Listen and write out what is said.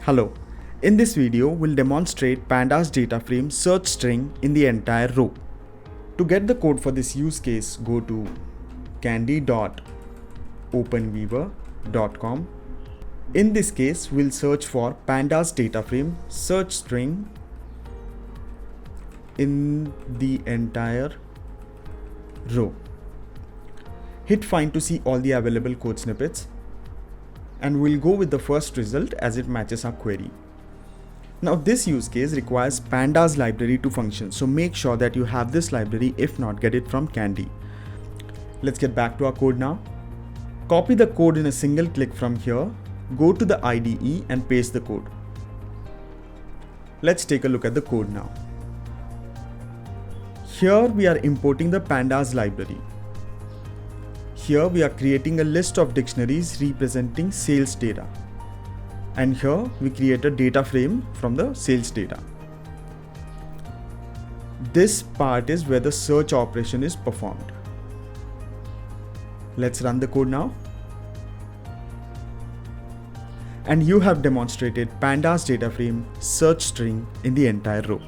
Hello, in this video we'll demonstrate Pandas Dataframe search string in the entire row. To get the code for this use case, go to kandi.openweaver.com. In this case, we'll search for Pandas Dataframe search string in the entire row. Hit find to see all the available code snippets, and we'll go with the first result as it matches our query. Now this use case requires Pandas library to function, so make sure that you have this library. If not, get it from kandi. Let's get back to our code now. Copy the code in a single click from here, go to the IDE and paste the code. Let's take a look at the code now. Here we are importing the Pandas library. Here we are creating a list of dictionaries representing sales data. And here we create a data frame from the sales data. This part is where the search operation is performed. Let's run the code now. And you have demonstrated Pandas Dataframe search string in the entire row.